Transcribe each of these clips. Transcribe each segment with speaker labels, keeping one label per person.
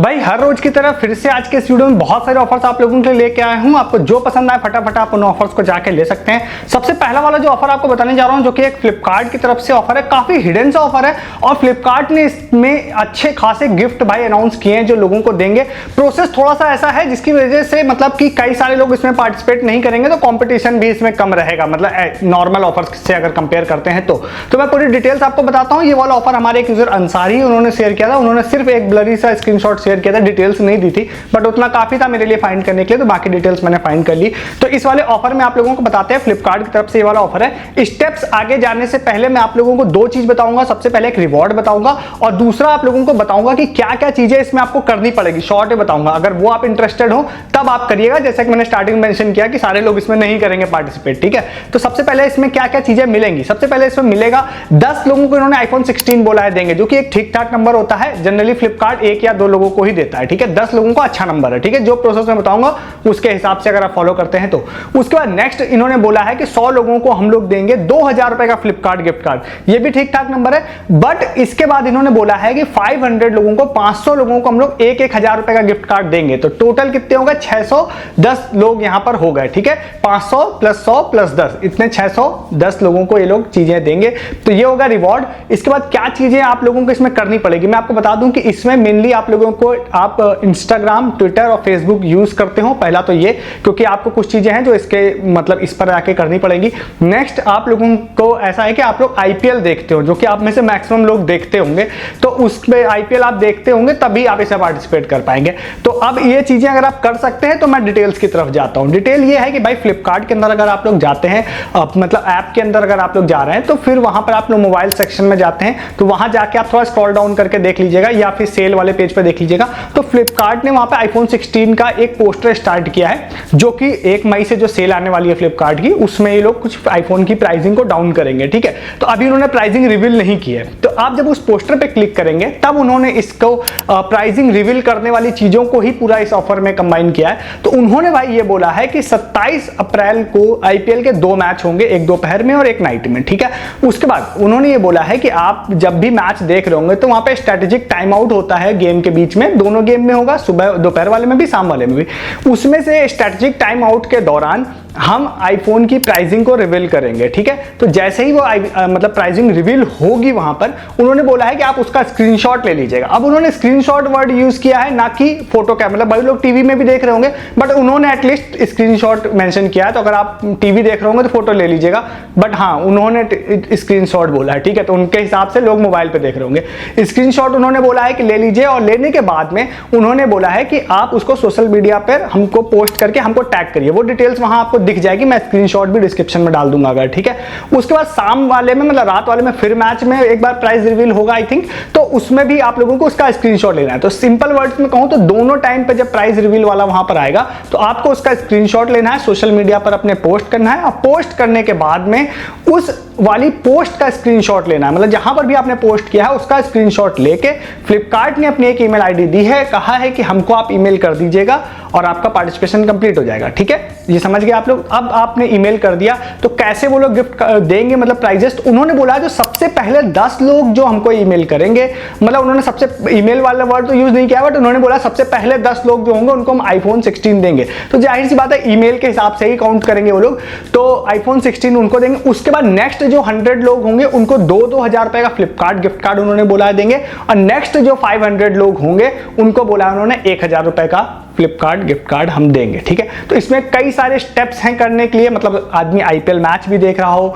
Speaker 1: भाई हर रोज की तरह फिर से आज के इस वीडियो में बहुत सारे ऑफर्स आप लोगों के लिए लेके आया हूं। आपको जो पसंद आए फटाफट आप उन ऑफर्स को जाके ले सकते हैं। सबसे पहला वाला जो ऑफर आपको बताने जा रहा हूं जो कि एक फ्लिपकार्ट की तरफ से ऑफर है, काफी हिडन सा ऑफर है और फ्लिपकार्ट ने इसमें अच्छे खासे गिफ्ट भाई अनाउंस किए हैं जो लोगों को देंगे। प्रोसेस थोड़ा सा ऐसा है जिसकी वजह से मतलब कि कई सारे लोग इसमें पार्टिसिपेट नहीं करेंगे तो कॉम्पिटिशन भी इसमें कम रहेगा, मतलब नॉर्मल ऑफर से अगर कंपेयर करते हैं तो मैं पूरी डिटेल्स आपको बताता हूँ। ये वाला ऑफर हमारे एक यूजर अंसारी उन्होंने शेयर किया था, उन्होंने सिर्फ एक ब्लरी सा स्क्रीनशॉट शेयर किया था, डिटेल्स नहीं दी थी बट उतना काफी था मेरे लिए फाइंड करने के लिए, तो बाकी डिटेल्स मैंने फाइंड कर ली। तो इस वाले ऑफर में आप लोगों को बताते हैं फ्लिपकार्ट की तरफ से ये वाला ऑफर है। स्टेप्स आगे जाने से पहले मैं आप लोगों को दो चीज बताऊंगा। सबसे पहले एक रिवॉर्ड बताऊंगा और दूसरा आप लोगों को बताऊंगा कि क्या क्या चीजें इसमें आपको करनी पड़ेगी, शॉर्ट में बताऊंगा। अगर वो आप इंटरेस्टेड हो तब आप करिएगा, जैसे कि मैंने स्टार्टिंग में मेंशन किया कि सारे लोग इसमें नहीं करेंगे पार्टिसिपेट, ठीक है। तो सबसे पहले इसमें क्या क्या चीजें मिलेंगी। सबसे पहले इसमें मिलेगा 10 लोगों को इन्होंने आईफोन 16 बोला है देंगे, जो कि एक ठीक ठाक नंबर होता है। जनरली फ्लिपकार्ट 1 या 2 लोगों को ही देता है, ठीक है। 10 लोगों को अच्छा नंबर है, ठीक है। जो प्रोसेस में बताऊंगा उसके हिसाब से अगर आप फॉलो करते हैं तो। उसके बाद नेक्स्ट इन्होंने बोला है कि 100 लोगों को हम लोग देंगे 2000 रुपए का फ्लिपकार्ट गिफ्ट कार्ड। ये भी ठीक ठाक नंबर है बट इसके बाद इन्होंने बोला है कि 500 लोगों को 500 लोगों को हम लोग 1,000 रुपए का गिफ्ट कार्ड देंगे। तो टोटल कितने होगा 610 लोग यहां पर हो गए, ठीक है। 500 प्लस 100 प्लस 10 इतने 610 लोगों को ये लोग चीजें देंगे। तो ये होगा रिवॉर्ड। इसके बाद क्या चीजें आप लोगों को इसमें करनी पड़ेगी मैं आपको बता दूं कि इसमें मेनली आप लोगों को आप इंस्टाग्राम, ट्विटर और फेसबुक यूज करते हो। पहला तो ये, क्योंकि आपको कुछ चीजें हैं जो इसके मतलब इस पर आके करनी पड़ेगी। नेक्स्ट आप लोगों को ऐसा है कि आप लोग आईपीएल देखते हो, जो कि आप में से मैक्सिमम लोग देखते होंगे, तो उसमें आईपीएल आप देखते होंगे तभी आप इसे पार्टिसिपेट कर पाएंगे। तो अब ये चीजें अगर आप कर सकते हैं तो मैं डिटेल्स की तरफ जाता हूं। डिटेल ये है कि भाई फ्लिपकार्ट के अंदर अगर आप लोग जाते हैं, मतलब ऐप के अंदर अगर आप लोग जा रहे हैं तो फिर वहां पर आप लोग मोबाइल सेक्शन में जाते हैं, तो वहां जाके आप थोड़ा स्क्रॉल डाउन करके देख लीजिएगा या फिर सेल वाले पेज पे देख लीजिएगा। तो फ्लिपकार्ट ने वहां पे आईफोन 16 का एक पोस्टर स्टार्ट किया है, जो कि 1 मई से जो सेल आने वाली है फ्लिपकार्ट की, उसमें ये लोग कुछ आईफोन की प्राइसिंग को डाउन करेंगे, ठीक है। तो अभी उन्होंने प्राइसिंग रिवील नहीं की है, तो आप जब उस पोस्टर पे क्लिक करेंगे तब उन्होंने इसको प्राइसिंग रिवील करने वाली चीजों को ही पूरा इस ऑफर में कंबाइन किया है। तो उन्होंने भाई ये बोला है कि 27 अप्रैल को आईपीएल के 2 मैच होंगे, एक दोपहर में और एक नाइट में, ठीक है। उसके बाद उन्होंने ये बोला है कि आप जब भी मैच देख रहे होंगे तो वहां पे स्ट्रेटेजिक टाइम आउट होता है गेम के बीच में, दोनों गेम में होगा, सुबह दोपहर वाले में भी शाम वाले में भी। उसमें से स्ट्रेटेजिक टाइम आउट के दौरान हम आईफोन की प्राइसिंग को रिवील करेंगे, ठीक है। तो जैसे ही वो मतलब प्राइसिंग रिवील होगी वहां पर उन्होंने बोला है कि आप उसका स्क्रीनशॉट ले लीजिएगा। अब उन्होंने स्क्रीनशॉट वर्ड यूज किया है, ना कि फोटो का। मतलब भाई लोग टीवी में भी देख रहे होंगे बट उन्होंने एटलीस्ट स्क्रीनशॉट मेंशन किया है। तो अगर आप टीवी देख रहे होंगे तो फोटो ले लीजिएगा, बट हाँ उन्होंने स्क्रीनशॉट बोला है, ठीक है। तो उनके हिसाब से लोग मोबाइल पे देख रहे होंगे। स्क्रीनशॉट उन्होंने बोला है कि ले लीजिए और लेने के बाद में उन्होंने बोला है कि आप उसको सोशल मीडिया पर हमको पोस्ट करके हमको टैग करिए। वो डिटेल्स वहां आपको दिख जाएगी, मैं स्क्रीनशॉट भी डिस्क्रिप्शन में डाल दूंगा अगर, ठीक है। उसके बाद शाम वाले में मतलब रात वाले में फिर मैच में एक बार प्राइस रिवील होगा आई थिंक, तो उसमें भी आप लोगों को उसका स्क्रीनशॉट लेना है। तो सिंपल वर्ड्स में कहूं तो दोनों टाइम पे जब प्राइस रिवील वाला वहां पर आएगा तो आपको उसका स्क्रीनशॉट लेना है, सोशल मीडिया पर अपने पोस्ट करना है और पोस्ट करने के बाद में उस वाली पोस्ट का स्क्रीनशॉट लेना है। मतलब जहां पर भी आपने पोस्ट किया है उसका स्क्रीनशॉट लेके फ्लिपकार्ट ने अपनी एक ईमेल आईडी दी है, कहा है कि हमको आप ईमेल कर दीजिएगा और आपका पार्टिसिपेशन कंप्लीट हो जाएगा, ठीक है। ये समझ गए आप लोग। अब आपने ईमेल कर दिया तो कैसे वो लोग गिफ्ट देंगे, मतलब प्राइजेस। तो उन्होंने बोला जो सबसे पहले 10 लोग जो हमको ईमेल करेंगे, मतलब उन्होंने सबसे ईमेल वाला वर्ड तो यूज नहीं किया बट उन्होंने बोला सबसे पहले 10 लोग जो होंगे उनको हम आईफोन 16 देंगे। तो जाहिर सी बात है ईमेल के हिसाब से ही काउंट करेंगे वो लोग, तो आईफोन 16 उनको देंगे। उसके बाद नेक्स्ट जो 100 लोग होंगे उनको 2-2 हजार रुपए का फ्लिपकार्ट गिफ्ट कार्ड उन्होंने बोला है देंगे और नेक्स्ट जो 500 लोग होंगे उनको बोला उन्होंने 1000 रुपए का फ्लिपकार्ट गिफ्ट कार्ड हम देंगे, ठीक है। तो इसमें कई सारे स्टेप्स हैं करने के लिए, मतलब आदमी आईपीएल मैच भी देख रहा हो,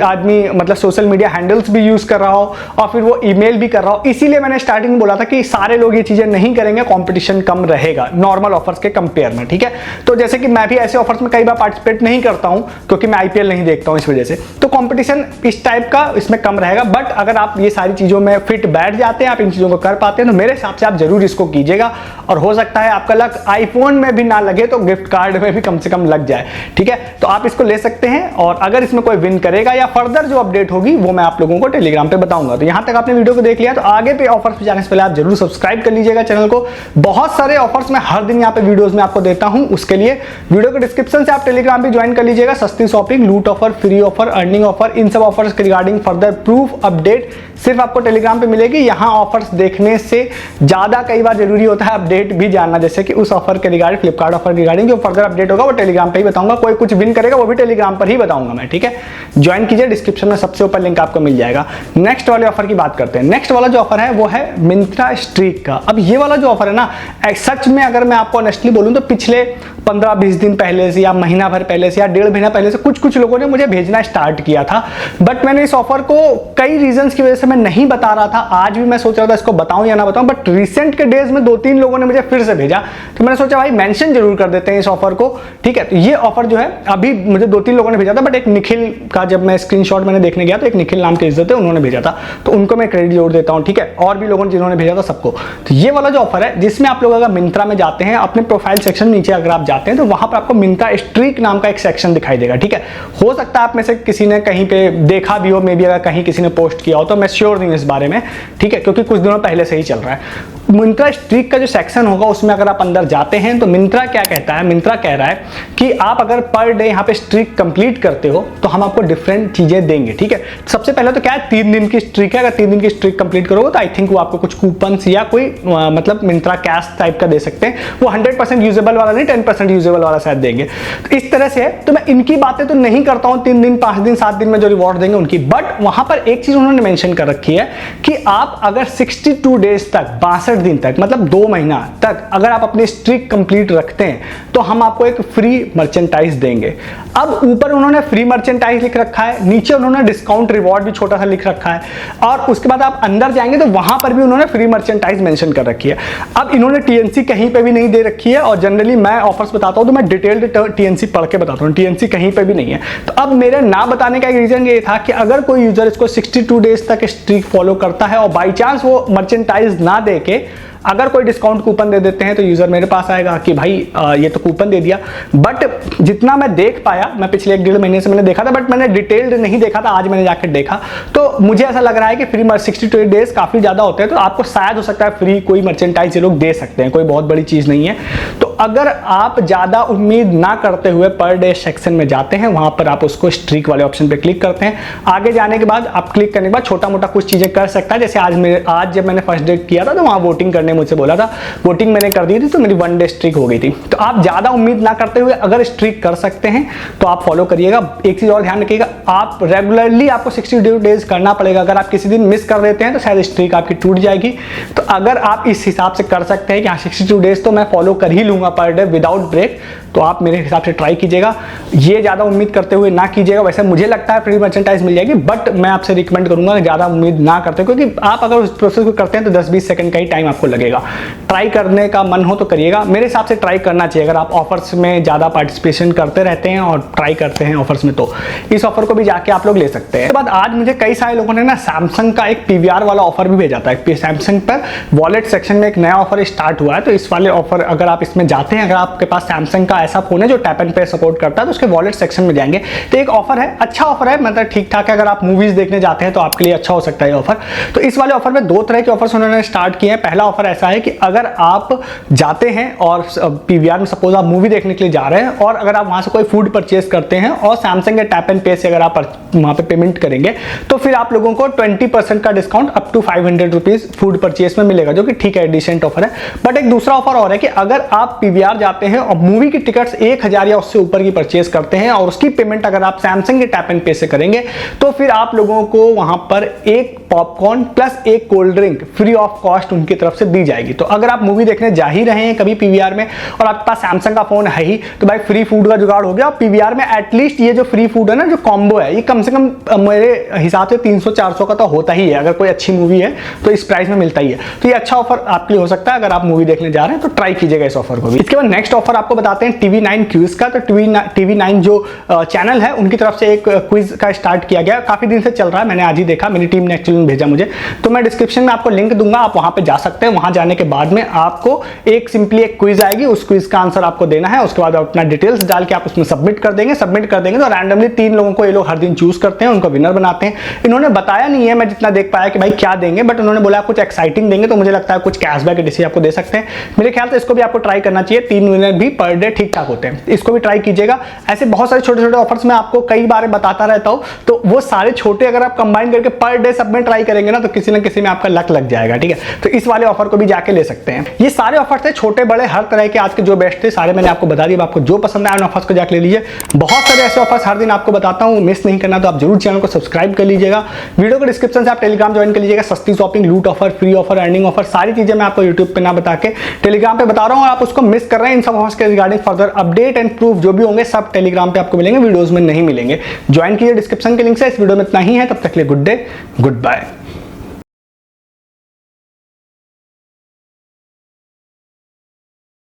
Speaker 1: आदमी मतलब सोशल मीडिया हैंडल्स भी यूज कर रहा हो और फिर वो ईमेल भी कर रहा हो। इसीलिए मैंने स्टार्टिंग में बोला था कि सारे लोग ये चीजें नहीं करेंगे, कंपटीशन कम रहेगा नॉर्मल ऑफर्स के कंपेयर में, ठीक है। तो जैसे कि मैं भी ऐसे ऑफर्स में कई बार पार्टिसिपेट नहीं करता हूं क्योंकि मैं आईपीएल नहीं देखता हूं, इस वजह से तो कंपटीशन इस टाइप का इसमें कम रहेगा। बट अगर आप ये सारी चीजों में फिट बैठ जाते हैं, आप इन चीजों को कर पाते हैं, तो मेरे हिसाब से आप जरूर इसको कीजिएगा और हो सकता है आपका लक बस आईफोन में भी ना लगे तो गिफ्ट कार्ड में भी कम से कम लग जाए, ठीक है। तो आप इसको ले सकते हैं और अगर इसमें कोई विन करेगा या फर्दर जो अपडेट होगी वो मैं आप लोगों को टेलीग्राम पे बताऊंगा। तो यहां तक आपने वीडियो को देख लिया तो आगे पे ऑफर्स पे जाने से पहले आप जरूर सब्सक्राइब कर लीजिएगा चैनल को। बहुत सारे ऑफर्स मैं हर दिन यहाँ पे वीडियोस में आपको देता हूं, उसके लिए वीडियो के डिस्क्रिप्शन से आप टेलीग्राम भी ज्वाइन कर लीजिएगा। सस्ती शॉपिंग, लूट offer, free offer, earning offer, इन सब ऑफर्स के रिगार्डिंग फर्दर प्रूफ अपडेट सिर्फ आपको टेलीग्राम पे मिलेगी। यहाँ ऑफर्स देखने से ज्यादा कई बार जरूरी होता है अपडेट भी जानना, जैसे कि उस ऑफर के रिगार्डिंग, फ्लिपकार्ट ऑफर रिगार्डिंग जो फर्दर अपडेट होगा वो टेलीग्राम पे ही बताऊंगा। कोई कुछ विन करेगा वो भी टेलीग्राम पर ही बताऊंगा मैं, ठीक है। ज्वाइन कीजिए, डिस्क्रिप्शन में सबसे ऊपर लिंक आपको मिल जाएगा। नेक्स्ट वाले ऑफर की बात करते हैं। नेक्स्ट वाला जो ऑफर है वो है मिंत्रा स्ट्रीक का। अब ये वाला जो ऑफर है ना, सच में अगर मैं आपको ऑनेस्टली बोलूं तो पिछले 15-20 दिन पहले से या महीना भर पहले से या 1.5 महीना पहले से कुछ लोगों ने मुझे भेजना स्टार्ट किया था, बट मैंने इस ऑफर को कई रीजंस की वजह से मैं नहीं बता रहा था। आज भी मैं सोच रहा था इसको बताऊं या ना बताऊं, बट रिसेंट के डेज में 2-3 लोगों ने मुझे फिर से भेजा, तो मैंने सोचा भाई मेंशन जरूर कर देते हैं इस ऑफर को, ठीक है। तो ये ऑफर जो है अभी मुझे 2-3 लोगों ने भेजा था, बट एक निखिल का जब मैं स्क्रीनशॉट मैंने देखने गया तो एक निखिल नाम के इज्जत है, उन्होंने भेजा था, तो उनको मैं क्रेडिट जोड़ देता हूं, ठीक है। और भी लोगों ने जिन्होंने भेजा था सबको। तो ये वाला जो ऑफर है जिसमें आप लोग अगर मिंत्रा में जाते हैं, अपने प्रोफाइल सेक्शन नीचे अगर आप जाते हैं तो वहां पर आपको मिंत्रा स्ट्रीक नाम का एक सेक्शन दिखाई देगा, ठीक है। हो सकता है आप में से किसी ने कहीं पे देखा भी हो, मे बी अगर कहीं किसी ने पोस्ट किया हो, तो मैं श्योर नहीं हूं इस बारे में, ठीक है, क्योंकि कुछ दिनों पहले से ही चल रहा है। मिंत्रा स्ट्रीक का जो सेक्शन होगा उसमें अगर आप अंदर जाते हैं तो मिंत्रा क्या कहता है, मिंत्रा कह रहा है कि आप अगर पर डे यहाँ पे स्ट्रीक कंप्लीट करते हो तो हम आपको डिफरेंट चीजें देंगे, ठीक है। सबसे पहले तो क्या है, 3 दिन की स्ट्रीक है, अगर 3 दिन की स्ट्रीक कंप्लीट करोगे तो आई थिंक वो आपको कुछ कूपन्स या कोई मतलब मिंत्रा कैश टाइप का दे सकते हैं। वो 100% यूजेबल वाला नहीं, 10% यूजेबल वाला शायद देंगे। तो इस तरह से है। तो मैं इनकी बातें तो नहीं करता हूं 3 दिन, 5 दिन, 7 दिन में जो रिवॉर्ड देंगे उनकी, बट वहां पर एक चीज उन्होंने मेंशन कर रखी है कि आप अगर 62 डेज तक, 62 दिन तक, मतलब 2 महीना तक अगर आप अपनी स्ट्रीक कंप्लीट रखते हैं तो हम आपको एक फ्री मर्चेंटाइज देंगे। अब ऊपर उन्होंने फ्री मर्चेंटाइज लिख रखा है, नीचे उन्होंने डिस्काउंट रिवॉर्ड भी छोटा सा लिख रखा है, और उसके बाद आप अंदर जाएंगे तो वहां पर भी उन्होंने फ्री मर्चेंटाइज मेंशन कर रखी है। अब इन्होंने टीएनसी कहीं पे भी नहीं दे रखी है, और जनरली मैं ऑफर्स बताता हूं तो मैं डिटेल्ड टीएनसी पढ़ के बताता हूं, टीएनसी कहीं पे भी नहीं है। तो अब मेरे ना बताने का एक रीजन ये था कि अगर कोई यूजर इसको 62 डेज तक स्ट्रीक फॉलो करता है और बाई चांस वो मर्चेंटाइज ना दे के अगर कोई डिस्काउंट कूपन दे देते हैं तो यूजर मेरे पास आएगा कि भाई ये तो कूपन दे दिया। बट जितना मैं देख पाया, मैं पिछले 1-1.5 महीने से मैंने देखा था, बट मैंने डिटेल्ड नहीं देखा था, आज मैंने जाकर देखा तो मुझे ऐसा लग रहा है कि फ्री 62 डेज काफी ज्यादा होते हैं, तो आपको शायद हो सकता है फ्री कोई मर्चेंटाइज ये लोग दे सकते हैं, कोई बहुत बड़ी चीज नहीं है। तो अगर आप ज्यादा उम्मीद ना करते हुए पर डे सेक्शन में जाते हैं, वहां पर आप उसको स्ट्रीक वाले ऑप्शन पे क्लिक करते हैं। आगे जाने के बाद आप क्लिक करने के बाद छोटा मोटा कुछ चीजें कर सकता है, जैसे आज जब मैंने फर्स्ट डे किया था तो वहां वोटिंग करने मुझसे बोला था, वोटिंग मैंने कर दी थी तो मेरी 1 डे स्ट्रीक हो गई थी। तो आप ज्यादा उम्मीद ना करते हुए अगर स्ट्रीक कर सकते हैं तो आप फॉलो करिएगा। एक चीज और ध्यान रखिएगा, आप रेगुलरली आपको 62 डेज करना पड़ेगा। अगर आप किसी दिन मिस कर देते हैं तो शायद स्ट्रीक आपकी टूट जाएगी। तो अगर आप इस हिसाब से कर सकते हैं कि हाँ 62 डेज तो मैं फॉलो कर ही लूंगा पर डे विदाउट ब्रेक, तो आप मेरे हिसाब से ट्राई कीजिएगा। ये ज्यादा उम्मीद करते हुए ना कीजिएगा। वैसे मुझे लगता है फ्री मर्चेंटाइज मिल जाएगी, बट मैं आपसे रिकमेंड करूंगा ज्यादा उम्मीद ना करते, क्योंकि आप अगर उस प्रोसेस को करते हैं तो 10-20 सेकंड का ही टाइम आपको लगेगा। ट्राई करने का मन हो तो करिएगा, मेरे हिसाब से ट्राई करना चाहिए। अगर आप ऑफर्स में ज्यादा पार्टिसिपेशन करते रहते हैं और ट्राई करते हैं ऑफर्स में, तो इस ऑफर को भी जाके आप लोग ले सकते हैं। उसके बाद आज मुझे कई सारे लोगों ने ना सैमसंग का एक पीवीआर वाला ऑफर भी भेजा था। सैमसंग पर वॉलेट सेक्शन में एक नया ऑफर स्टार्ट हुआ है, तो इस वाले ऑफर अगर आप इसमें जाते हैं, अगर आपके पास सैमसंग का ऐसा फोन है जो टैप एंड पे सपोर्ट करता है, तो उसके वॉलेट सेक्शन में जाएंगे तो एक ऑफर है, अच्छा ऑफर है, मतलब ठीक ठाक है। अगर आप मूवीज देखने जाते हैं तो आपके लिए अच्छा हो सकता है ये ऑफर। तो इस वाले ऑफर में 2 तरह के ऑफर्स उन्होंने स्टार्ट किए हैं। पहला ऑफर ऐसा है कि अगर आप जाते हैं और पीवीआर में सपोज आप मूवी देखने के लिए जा रहे हैं, और अगर आप वहां से कोई फूड परचेस करते हैं और सैमसंग के टैप एंड पे से अगर आप वहां पे पेमेंट करेंगे, तो फिर आप लोगों को 20% का discount up to 500 rupees food purchase में मिलेगा, जो कि ठीक है, डिसेंट ऑफर है। बट एक दूसरा ऑफर और है कि अगर आप पीवीआर जाते हैं और मूवी की टिकट्स 1000 या उससे ऊपर की परचेस करते हैं और उसकी पेमेंट अगर आप सैमसंग के टैप एंड पे से करेंगे, तो फिर आप लोगों को वहां पर एक पॉपकॉर्न प्लस एक cold drink free of cost उनकी तरफ से दी जाएगी। तो अगर आप मूवी देखने जा ही रहे हैं कभी पीवीआर में और आपके पास सैमसंग का फोन है ही, तो भाई फ्री फूड का जुगाड़ हो गया। पीवीआर में एटलीस्ट ये जो फ्री फूड है ना, जो कॉम्बो है, ये कम से कम मेरे हिसाब से 300-400 का तो होता ही है। अगर कोई अच्छी मूवी है तो इस प्राइस में मिलता ही है। तो ये अच्छा ऑफर आपके लिए हो सकता है। अगर आप मूवी देखने जा रहे हैं तो ट्राई कीजिएगा इस ऑफर को भी। इसके बाद नेक्स्ट ऑफर आपको बताते हैं TV9 क्विज का। तो TV9 जो चैनल है उनकी तरफ से एक क्विज का स्टार्ट किया गया, काफी दिन से चल रहा है, मैंने आज ही देखा, मेरी टीम ने एक्चुअली भेजा मुझे। तो मैं डिस्क्रिप्शन में आपको लिंक दूंगा, आप वहां पे जा सकते हैं। वहां जाने के बाद में आपको सिंपली एक क्विज आएगी, उस क्विज का आंसर आपको देना है। उसके बाद आप अपना डिटेल्स डाल के आप उसमें सबमिट कर देंगे तो रैंडमली 3 लोगों को ये लोग हर दिन चूज करते हैं, उनको विनर बनाते हैं। इन्होंने बताया नहीं है, मैं जितना देख पाया कि भाई क्या देंगे, बट उन्होंने बोला कुछ एक्साइटिंग देंगे, तो मुझे लगता है कुछ कैशबैक एडीसी आपको दे सकते हैं। मेरे ख्याल से इसको भी आपको ट्राई करना चाहिए, 3 विनर भी पर डे ठीक ठाक होते हैं, इसको भी ट्राई कीजिएगा। ऐसे बहुत सारे छोटे छोटे ऑफर्स मैं आपको कई बार बताता रहता हूं, तो वो सारे छोटे अगर आप कंबाइन करके पर डे सब में ट्राई करेंगे ना, तो किसी न किसी में आपका लक लग जाएगा, ठीक है। तो इस वाले ऑफर को भी जाके ले सकते हैं। ये सारे ऑफर थे छोटे बड़े हर तरह के, आज के जो बेस्ट थे सारे मैंने आपको बता दिए। आपको जो पसंद आए उन ऑफर्स को जाके ले लीजिए। बहुत सारे ऐसे ऑफर्स हर दिन आपको बताता हूं, मिस नहीं करना तो आप जरूर चैनल को सब्सक्राइब कर लीजिएगा। वीडियो को डिस्क्रिप्शन से आप टेलीग्राम ज्वाइन कर लीजिएगा। सस्ती शॉपिंग, लूट offer, free offer, earning offer, सारी चीजें मैं आपको यूट्यूब पे ना बता के टेलीग्राम पे बता रहा हूं, और आप उसको मिस कर रहे हैं। इन सब ऑफर्स के regarding further update and proof जो भी होंगे सब टेलीग्राम पे आपको मिलेंगे, वीडियोस में नहीं मिलेंगे। ज्वाइन कीजिए, डिस्क्रिप्शन के लिंक से। इस वीडियो में इतना ही है, तब तक के लिए गुड डे, गुड बाय।